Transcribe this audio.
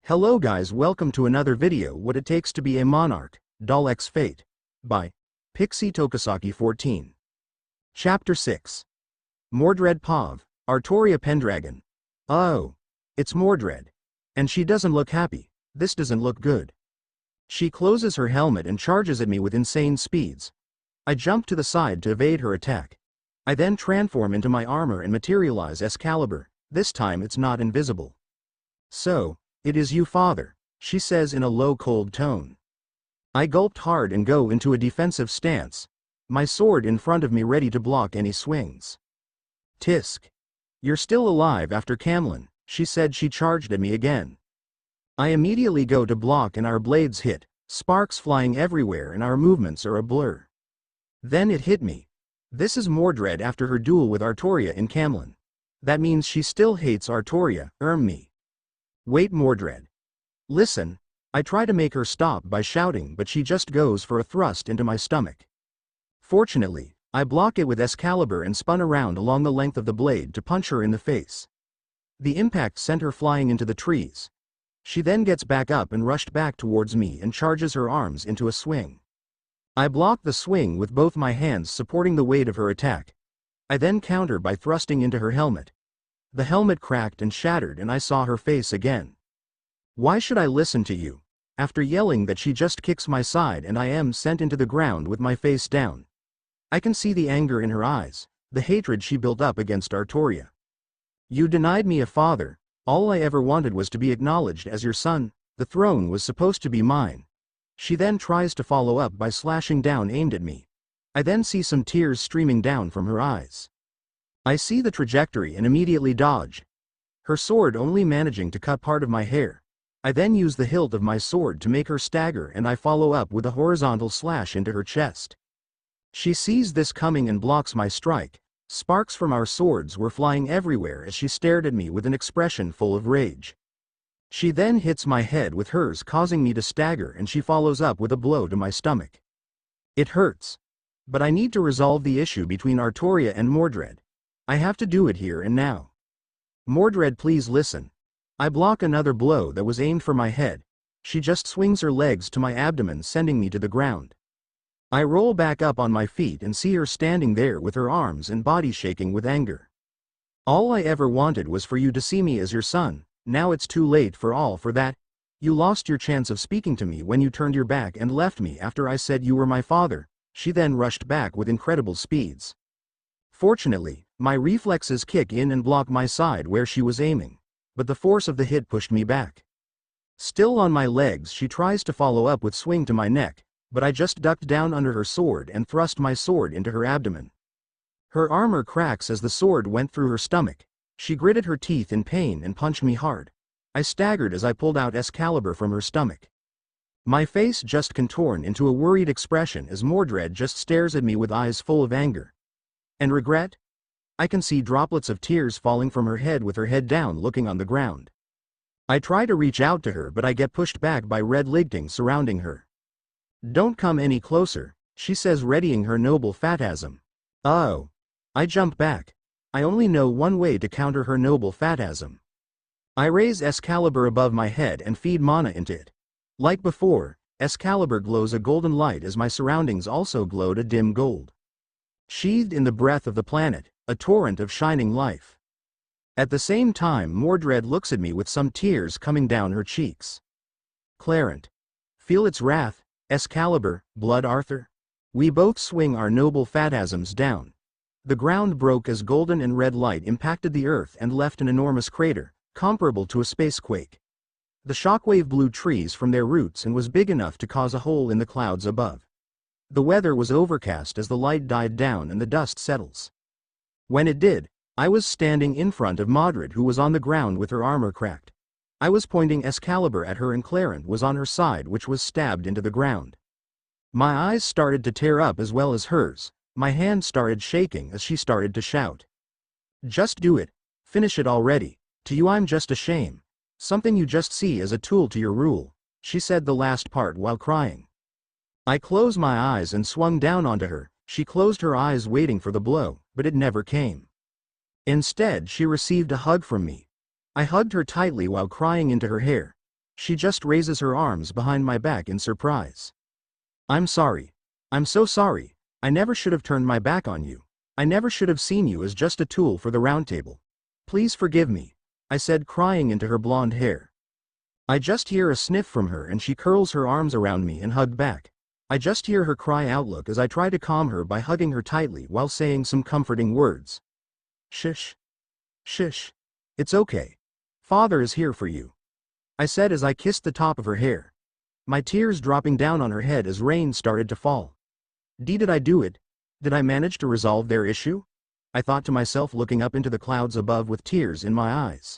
Hello guys, welcome to another video What It Takes to Be a Monarch, DaL X Fate, by PixyTokisaki14. Chapter 6. Mordred Pav, Artoria Pendragon. Oh. It's Mordred. And she doesn't look happy. This doesn't look good. She closes her helmet and charges at me with insane speeds. I jump to the side to evade her attack. I then transform into my armor and materialize Excalibur. This time it's not invisible. So, it is you, father, she says in a low cold tone. I gulped hard and go into a defensive stance, my sword in front of me ready to block any swings. Tisk. You're still alive after Camlin, she said. She charged at me again. I immediately go to block and our blades hit, sparks flying everywhere and our movements are a blur. Then it hit me. This is Mordred after her duel with Artoria in Camlin. That means she still hates Artoria, me. Wait, Mordred. Listen. I try to make her stop by shouting, but she just goes for a thrust into my stomach. Fortunately, I block it with Excalibur and spun around along the length of the blade to punch her in the face. The impact sent her flying into the trees. She then gets back up and rushed back towards me and charges her arms into a swing. I block the swing with both my hands supporting the weight of her attack. I then counter by thrusting into her helmet. The helmet cracked and shattered and I saw her face again. Why should I listen to you? After yelling that, she just kicks my side and I am sent into the ground with my face down. I can see the anger in her eyes, the hatred she built up against Artoria. You denied me a father. All I ever wanted was to be acknowledged as your son. The throne was supposed to be mine. She then tries to follow up by slashing down aimed at me. I then see some tears streaming down from her eyes. I see the trajectory and immediately dodge. Her sword only managing to cut part of my hair. I then use the hilt of my sword to make her stagger and I follow up with a horizontal slash into her chest. She sees this coming and blocks my strike. Sparks from our swords were flying everywhere as she stared at me with an expression full of rage. She then hits my head with hers, causing me to stagger, and she follows up with a blow to my stomach. It hurts. But I need to resolve the issue between Artoria and Mordred. I have to do it here and now. Mordred, please listen. I block another blow that was aimed for my head. She just swings her legs to my abdomen, sending me to the ground. I roll back up on my feet and see her standing there with her arms and body shaking with anger. All I ever wanted was for you to see me as your son. Now it's too late for that. You lost your chance of speaking to me when you turned your back and left me after I said you were my father. She then rushed back with incredible speeds. Fortunately, my reflexes kick in and block my side where she was aiming, but the force of the hit pushed me back. Still on my legs, she tries to follow up with swing to my neck, but I just ducked down under her sword and thrust my sword into her abdomen. Her armor cracks as the sword went through her stomach. She gritted her teeth in pain and punched me hard. I staggered as I pulled out Excalibur from her stomach. My face just contorted into a worried expression as Mordred just stares at me with eyes full of anger and regret. I can see droplets of tears falling from her head with her head down, looking on the ground. I try to reach out to her, but I get pushed back by red lightning surrounding her. Don't come any closer, she says, readying her noble phantasm. Oh. I jump back. I only know one way to counter her noble phantasm. I raise Excalibur above my head and feed mana into it. Like before, Excalibur glows a golden light as my surroundings also glowed a dim gold. Sheathed in the breath of the planet, a torrent of shining life. At the same time, Mordred looks at me with some tears coming down her cheeks. Clarent. Feel its wrath, Excalibur, blood Arthur. We both swing our noble phantasms down. The ground broke as golden and red light impacted the earth and left an enormous crater, comparable to a spacequake. The shockwave blew trees from their roots and was big enough to cause a hole in the clouds above. The weather was overcast as the light died down and the dust settles. When it did, I was standing in front of Mordred, who was on the ground with her armor cracked. I was pointing Excalibur at her and Clarent was on her side, which was stabbed into the ground. My eyes started to tear up as well as hers. My hand started shaking as she started to shout. Just do it. Finish it already. To you I'm just a shame. Something you just see as a tool to your rule. She said the last part while crying. I closed my eyes and swung down onto her. She closed her eyes waiting for the blow, but it never came. Instead, she received a hug from me. I hugged her tightly while crying into her hair. She just raises her arms behind my back in surprise. I'm sorry. I'm so sorry. I never should have turned my back on you. I never should have seen you as just a tool for the round table. Please forgive me, I said, crying into her blonde hair. I just hear a sniff from her and she curls her arms around me and hugged back. I just hear her cry outlook as I try to calm her by hugging her tightly while saying some comforting words. Shush. Shush. It's okay. Father is here for you, I said as I kissed the top of her hair. My tears dropping down on her head as rain started to fall. Did I do it? Did I manage to resolve their issue? I thought to myself, looking up into the clouds above with tears in my eyes.